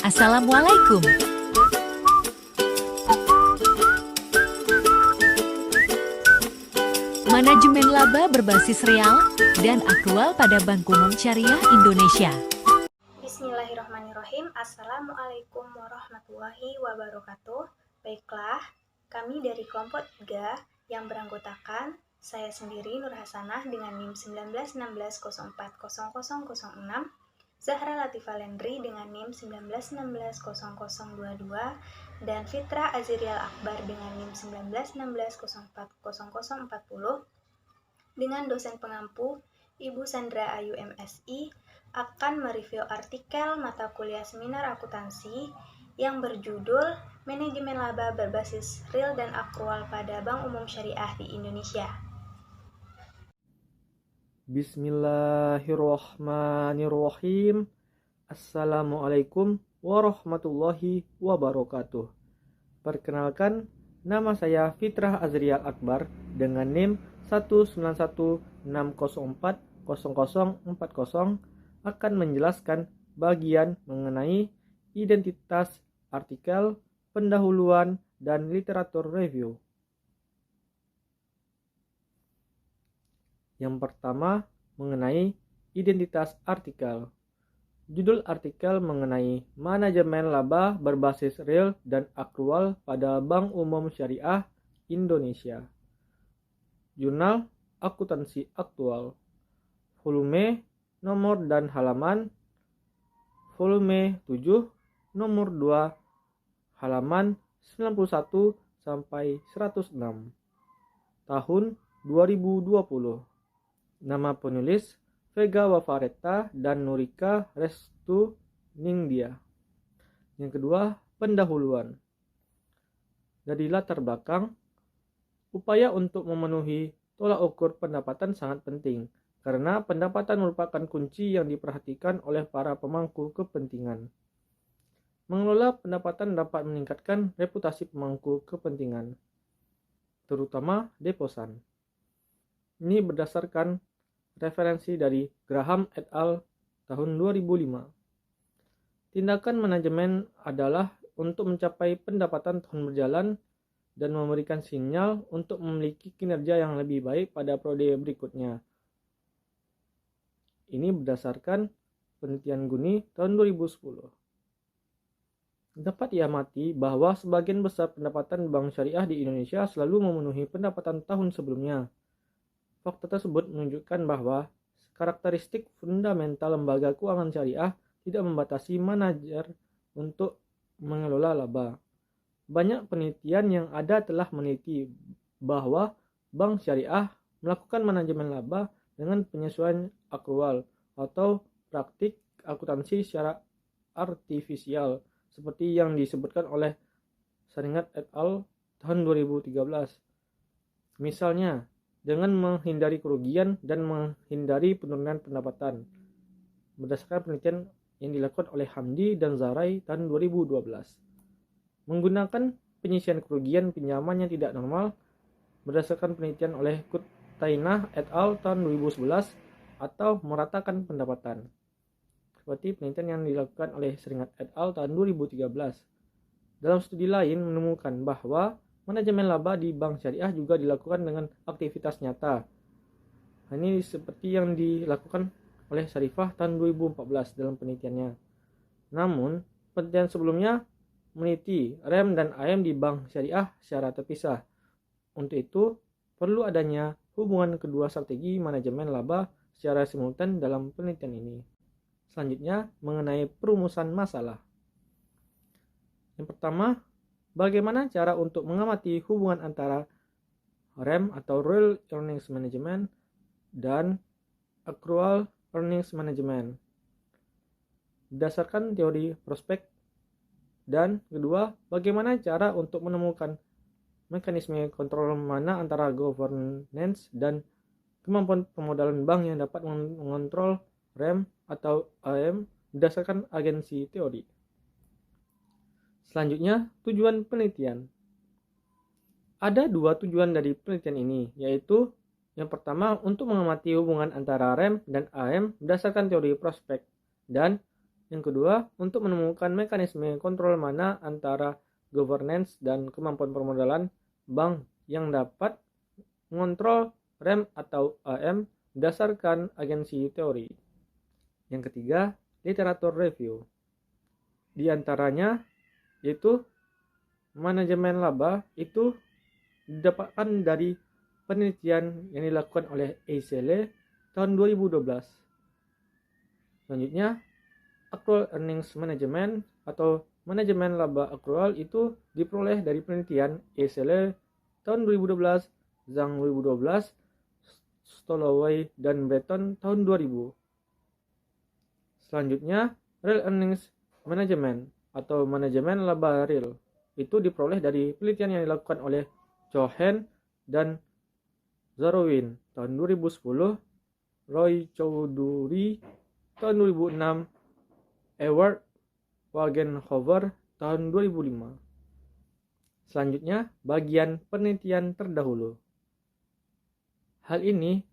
Assalamualaikum. Manajemen laba berbasis real dan aktual pada Bank Umum Syariah Indonesia. Bismillahirrahmanirrahim. Assalamualaikum warahmatullahi wabarakatuh. Baiklah, kami dari kelompok 3 yang beranggotakan saya sendiri Nur Hasanah dengan NIM 1916040006, Zahra Latifah Lendri dengan NIM 19160022, dan Fitra Azrial Akbar dengan NIM 1916040040 dengan dosen pengampu Ibu Sandra Ayu MSI akan mereview artikel mata kuliah seminar akuntansi yang berjudul Manajemen Laba Berbasis Real dan Akrual pada Bank Umum Syariah di Indonesia. Bismillahirrahmanirrahim. Assalamualaikum warahmatullahi wabarakatuh. Perkenalkan, nama saya Fitrah Azrial Akbar dengan NIM 19160400040 akan menjelaskan bagian mengenai identitas artikel, pendahuluan, dan literatur review. Yang pertama, mengenai identitas artikel. Judul artikel mengenai manajemen laba berbasis real dan akrual pada Bank Umum Syariah Indonesia. Jurnal Akuntansi Aktual. Volume, nomor dan halaman. Volume 7, nomor 2, halaman 91 sampai 106. Tahun 2020. Nama penulis Vega Wafareta dan Nurika Restu Ningdia. Yang kedua, pendahuluan. Dari latar belakang, upaya untuk memenuhi tolak ukur pendapatan sangat penting, karena pendapatan merupakan kunci yang diperhatikan oleh para pemangku kepentingan. Mengelola pendapatan dapat meningkatkan reputasi pemangku kepentingan, terutama deposan. Ini berdasarkan referensi dari Graham et al. Tahun 2005. Tindakan manajemen adalah untuk mencapai pendapatan tahun berjalan dan memberikan sinyal untuk memiliki kinerja yang lebih baik pada periode berikutnya. Ini berdasarkan penelitian Guni tahun 2010. Dapat diamati bahwa sebagian besar pendapatan bank syariah di Indonesia selalu memenuhi pendapatan tahun sebelumnya. Fakta tersebut menunjukkan bahwa karakteristik fundamental lembaga keuangan syariah tidak membatasi manajer untuk mengelola laba. Banyak penelitian yang ada telah meneliti bahwa bank syariah melakukan manajemen laba dengan penyesuaian akrual atau praktik akuntansi secara artifisial seperti yang disebutkan oleh Saringat et al. Tahun 2013. Misalnya, dengan menghindari kerugian dan menghindari penurunan pendapatan. Berdasarkan penelitian yang dilakukan oleh Hamdi dan Zarai tahun 2012. Menggunakan penyisian kerugian pinjaman yang tidak normal berdasarkan penelitian oleh Kutainah et al. Tahun 2011 atau meratakan pendapatan. Seperti penelitian yang dilakukan oleh Seringat et al. Tahun 2013. Dalam studi lain menemukan bahwa manajemen laba di bank syariah juga dilakukan dengan aktivitas nyata. Ini seperti yang dilakukan oleh Sarifah tahun 2014 dalam penelitiannya. Namun, penelitian sebelumnya meneliti rem dan AM di bank syariah secara terpisah. Untuk itu, perlu adanya hubungan kedua strategi manajemen laba secara simultan dalam penelitian ini. Selanjutnya, mengenai perumusan masalah. Yang pertama, bagaimana cara untuk mengamati hubungan antara REM atau Real Earnings Management dan Accrual Earnings Management berdasarkan teori prospek, dan kedua, bagaimana cara untuk menemukan mekanisme kontrol mana antara governance dan kemampuan pemodalan bank yang dapat mengontrol REM atau AM berdasarkan agensi teori. Selanjutnya, tujuan penelitian. Ada dua tujuan dari penelitian ini, yaitu yang pertama untuk mengamati hubungan antara REM dan AM berdasarkan teori prospek, dan Yang kedua, untuk menemukan mekanisme kontrol mana antara governance dan kemampuan permodalan bank yang dapat mengontrol REM atau AM berdasarkan agensi teori. Yang ketiga, literatur review. Di antaranya yaitu manajemen laba itu didapatkan dari penelitian yang dilakukan oleh Eisele tahun 2012. Selanjutnya, accrual earnings management atau manajemen laba accrual itu diperoleh dari penelitian Eisele tahun 2012, Zhang 2012, Stoloway dan Breton tahun 2000. Selanjutnya, real earnings management atau manajemen laba real itu diperoleh dari penelitian yang dilakukan oleh Cohen dan Zarowin tahun 2010, Roy Chowdhury tahun 2006, Ewart Wagenhover tahun 2005. Selanjutnya, bagian penelitian terdahulu. Hal ini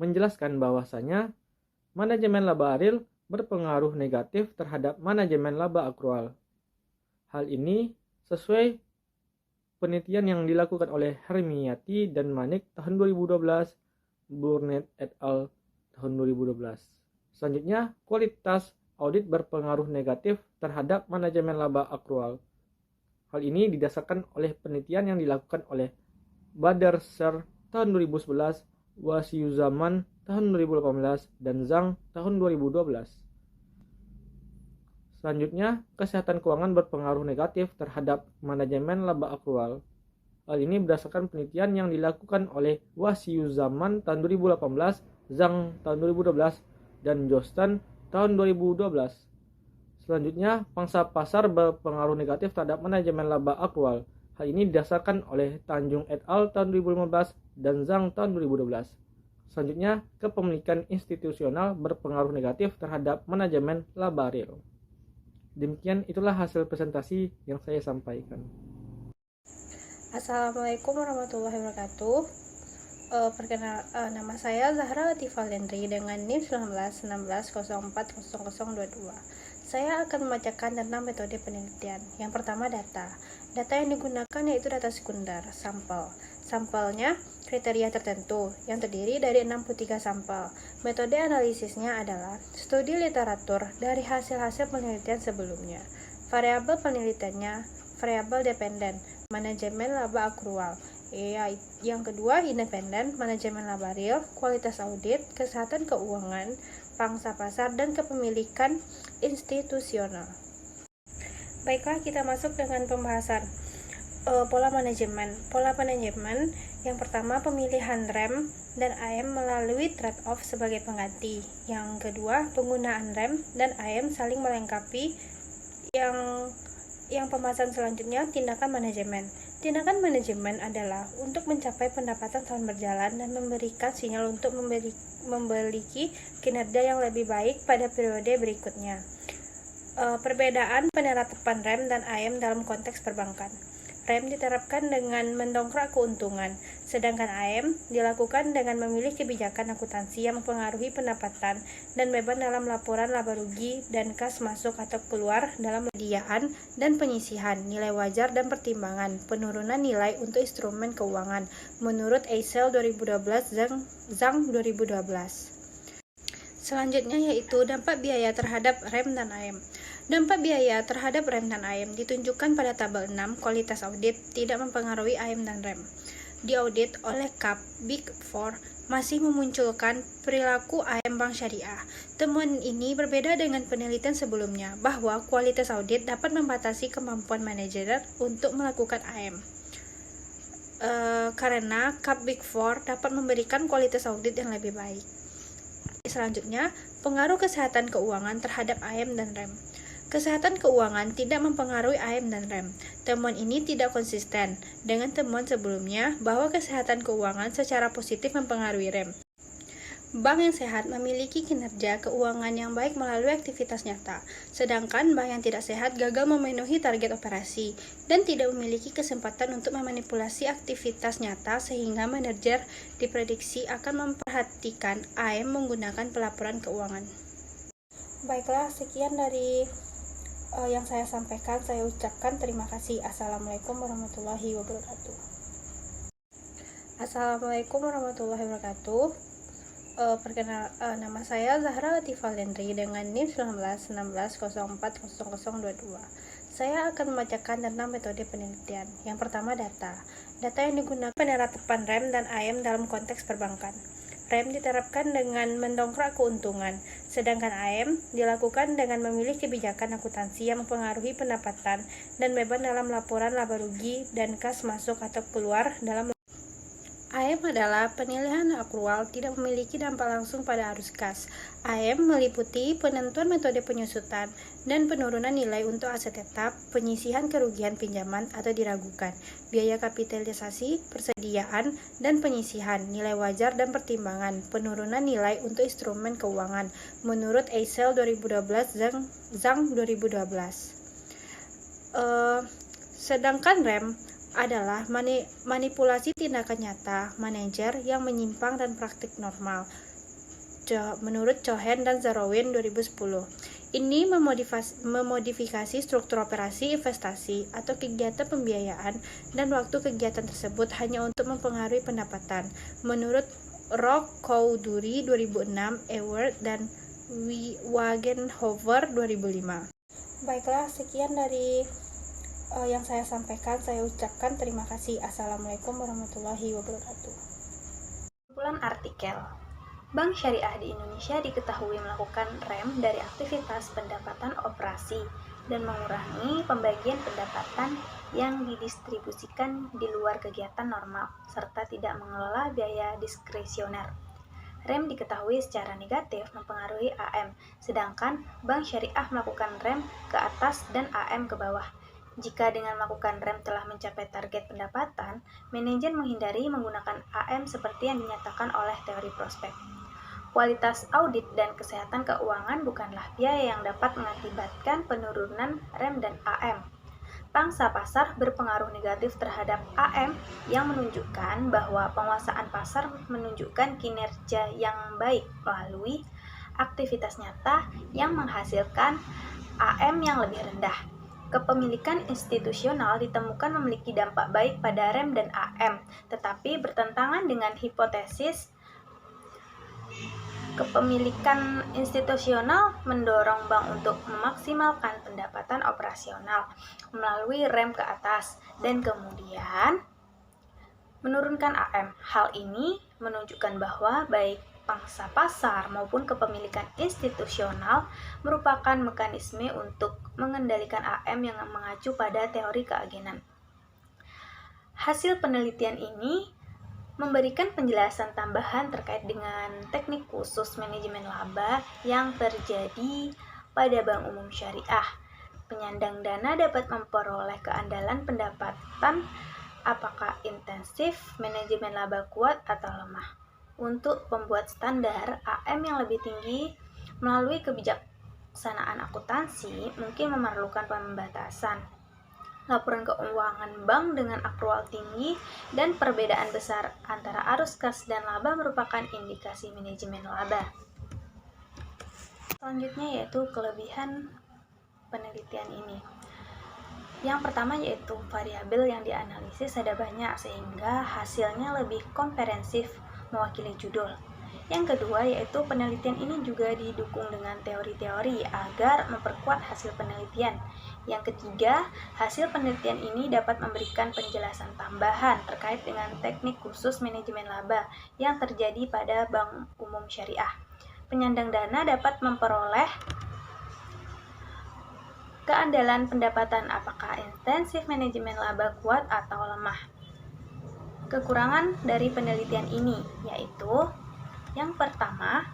menjelaskan bahwasanya manajemen laba real berpengaruh negatif terhadap manajemen laba akrual. Hal ini sesuai penelitian yang dilakukan oleh Hermiati dan Manik tahun 2012, Burnett et al. Tahun 2012. Selanjutnya, kualitas audit berpengaruh negatif terhadap manajemen laba akrual. Hal ini didasarkan oleh penelitian yang dilakukan oleh Bader-Ser tahun 2011, Wasiuzaman tahun 2018, dan Zhang tahun 2012. Selanjutnya, kesehatan keuangan berpengaruh negatif terhadap manajemen laba akrual. Hal ini berdasarkan penelitian yang dilakukan oleh Wasiuzaman tahun 2018, Zhang tahun 2012, dan Johnston tahun 2012. Selanjutnya, pangsa pasar berpengaruh negatif terhadap manajemen laba akrual. Hal ini didasarkan oleh Tanjung et al. Tahun 2015 dan Zhang tahun 2012. Selanjutnya, kepemilikan institusional berpengaruh negatif terhadap manajemen laba real. Demikian itulah hasil presentasi yang saya sampaikan. Assalamualaikum warahmatullahi wabarakatuh. Nama saya Zahra Latifah Lendri dengan NIM 1916040022. Saya akan membacakan tentang metode penelitian. Yang pertama, data. Data yang digunakan yaitu data sekunder, sampel. Sampelnya kriteria tertentu yang terdiri dari 63 sampel. Metode analisisnya adalah studi literatur dari hasil-hasil penelitian sebelumnya. Variabel penelitiannya variabel dependen, manajemen laba akrual. Yang kedua, independen, manajemen laba real, kualitas audit, kesehatan keuangan, pangsa pasar, dan kepemilikan institusional. Baiklah, kita masuk dengan pembahasan pola manajemen. Pola manajemen yang pertama, pemilihan REM dan AM melalui trade-off sebagai pengganti. Yang kedua, penggunaan REM dan AM saling melengkapi. Yang pembahasan selanjutnya, tindakan manajemen. Tindakan manajemen adalah untuk mencapai pendapatan tahun berjalan dan memberikan sinyal untuk memiliki kinerja yang lebih baik pada periode berikutnya. Perbedaan penerapan REM dan AM dalam konteks perbankan. REM diterapkan dengan mendongkrak keuntungan, sedangkan AM dilakukan dengan memilih kebijakan akuntansi yang mempengaruhi pendapatan dan beban dalam laporan laba rugi dan kas masuk atau keluar dalam penyediaan dan penyisihan, nilai wajar dan pertimbangan, penurunan nilai untuk instrumen keuangan, menurut Eisele 2012, Zhang 2012. Selanjutnya yaitu dampak biaya terhadap REM dan AM. Dampak biaya terhadap REM dan AM ditunjukkan pada tabel 6. Kualitas audit tidak mempengaruhi AM dan REM. Diaudit oleh KAP Big Four masih memunculkan perilaku AM bank syariah. Temuan ini berbeda dengan penelitian sebelumnya bahwa kualitas audit dapat membatasi kemampuan manajer untuk melakukan AM. Karena KAP Big Four dapat memberikan kualitas audit yang lebih baik. Selanjutnya, pengaruh kesehatan keuangan terhadap AM dan REM. Kesehatan keuangan tidak mempengaruhi AM dan REM. Temuan ini tidak konsisten dengan temuan sebelumnya bahwa kesehatan keuangan secara positif mempengaruhi REM. Bank yang sehat memiliki kinerja keuangan yang baik melalui aktivitas nyata, sedangkan bank yang tidak sehat gagal memenuhi target operasi dan tidak memiliki kesempatan untuk memanipulasi aktivitas nyata sehingga manajer diprediksi akan memperhatikan AM menggunakan pelaporan keuangan. Baiklah, sekian dari yang saya sampaikan. Saya ucapkan terima kasih. Assalamualaikum warahmatullahi wabarakatuh. Assalamualaikum warahmatullahi wabarakatuh. Nama saya Zahra Latifah Lendri dengan NIM 1916040022. Saya akan membacakan tentang metode penelitian. Yang pertama, data. Data yang digunakan penerapan rem dan AM dalam konteks perbankan. Rem diterapkan dengan mendongkrak keuntungan, sedangkan AM dilakukan dengan memilih kebijakan akuntansi yang mempengaruhi pendapatan dan beban dalam laporan laba rugi dan kas masuk atau keluar dalam. AM adalah penilaian akrual, tidak memiliki dampak langsung pada arus kas. AM meliputi penentuan metode penyusutan dan penurunan nilai untuk aset tetap, penyisihan kerugian pinjaman atau diragukan, biaya kapitalisasi, persediaan, dan penyisihan, nilai wajar dan pertimbangan, penurunan nilai untuk instrumen keuangan, menurut Eisel 2012, Zhang 2012. Sedangkan rem adalah manipulasi tindakan nyata manajer yang menyimpang dan praktik normal, menurut Cohen dan Zarowin 2010. Ini memodifikasi struktur operasi investasi atau kegiatan pembiayaan dan waktu kegiatan tersebut hanya untuk mempengaruhi pendapatan, menurut Rock-Cowdery 2006, Ewert dan Wagenhofer 2005. Baiklah, sekian dari yang saya sampaikan. Saya ucapkan terima kasih. Assalamualaikum warahmatullahi wabarakatuh. Kumpulan artikel. Bank Syariah di Indonesia diketahui melakukan rem dari aktivitas pendapatan operasi dan mengurangi pembagian pendapatan yang didistribusikan di luar kegiatan normal, serta tidak mengelola biaya diskresioner. Rem diketahui secara negatif mempengaruhi AM, sedangkan Bank Syariah melakukan rem ke atas dan AM ke bawah. Jika dengan melakukan rem telah mencapai target pendapatan, manajer menghindari menggunakan AM seperti yang dinyatakan oleh teori prospek. Kualitas audit dan kesehatan keuangan bukanlah biaya yang dapat mengakibatkan penurunan rem dan AM. Pangsa pasar berpengaruh negatif terhadap AM yang menunjukkan bahwa penguasaan pasar menunjukkan kinerja yang baik melalui aktivitas nyata yang menghasilkan AM yang lebih rendah. Kepemilikan institusional ditemukan memiliki dampak baik pada rem dan AM, tetapi bertentangan dengan hipotesis kepemilikan institusional mendorong bank untuk memaksimalkan pendapatan operasional melalui rem ke atas dan kemudian menurunkan AM. Hal ini menunjukkan bahwa baik pangsa pasar maupun kepemilikan institusional merupakan mekanisme untuk mengendalikan AM yang mengacu pada teori keagenan. Hasil penelitian ini memberikan penjelasan tambahan terkait dengan teknik khusus manajemen laba yang terjadi pada Bank Umum Syariah. Penyandang dana dapat memperoleh keandalan pendapatan apakah intensif, manajemen laba kuat atau lemah. Untuk pembuat standar AM yang lebih tinggi melalui kebijaksanaan akuntansi mungkin memerlukan pembatasan. Laporan keuangan bank dengan akrual tinggi dan perbedaan besar antara arus kas dan laba merupakan indikasi manajemen laba. Selanjutnya yaitu kelebihan penelitian ini. Yang pertama yaitu variabel yang dianalisis ada banyak sehingga hasilnya lebih komprehensif mewakili judul. Yang kedua yaitu penelitian ini juga didukung dengan teori-teori agar memperkuat hasil penelitian. Yang ketiga, hasil penelitian ini dapat memberikan penjelasan tambahan terkait dengan teknik khusus manajemen laba yang terjadi pada Bank Umum Syariah. Penyandang dana dapat memperoleh keandalan pendapatan apakah intensif, manajemen laba kuat atau lemah. Kekurangan dari penelitian ini yaitu yang pertama,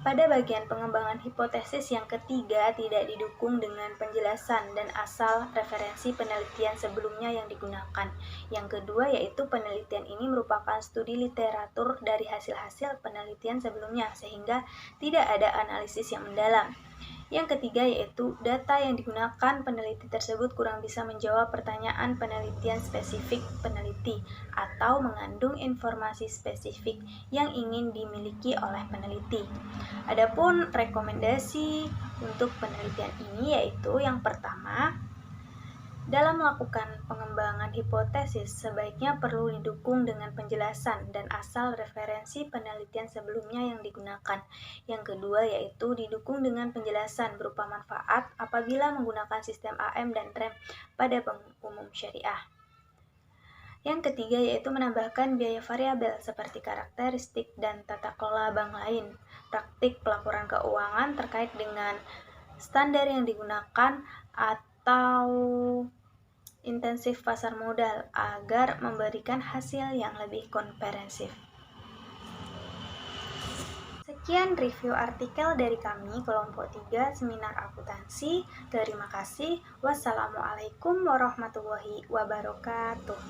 pada bagian pengembangan hipotesis yang ketiga tidak didukung dengan penjelasan dan asal referensi penelitian sebelumnya yang digunakan. Yang kedua yaitu penelitian ini merupakan studi literatur dari hasil-hasil penelitian sebelumnya sehingga tidak ada analisis yang mendalam. Yang ketiga yaitu data yang digunakan peneliti tersebut kurang bisa menjawab pertanyaan penelitian spesifik peneliti atau mengandung informasi spesifik yang ingin dimiliki oleh peneliti. Adapun rekomendasi untuk penelitian ini yaitu yang pertama, dalam melakukan pengembangan hipotesis, sebaiknya perlu didukung dengan penjelasan dan asal referensi penelitian sebelumnya yang digunakan. Yang kedua yaitu didukung dengan penjelasan berupa manfaat apabila menggunakan sistem AM dan REM pada bank umum syariah. Yang ketiga yaitu menambahkan biaya variabel seperti karakteristik dan tata kelola bank lain, praktik pelaporan keuangan terkait dengan standar yang digunakan atau intensif pasar modal agar memberikan hasil yang lebih komprehensif. Sekian review artikel dari kami kelompok 3 Seminar Akuntansi. Terima kasih. Wassalamualaikum warahmatullahi wabarakatuh.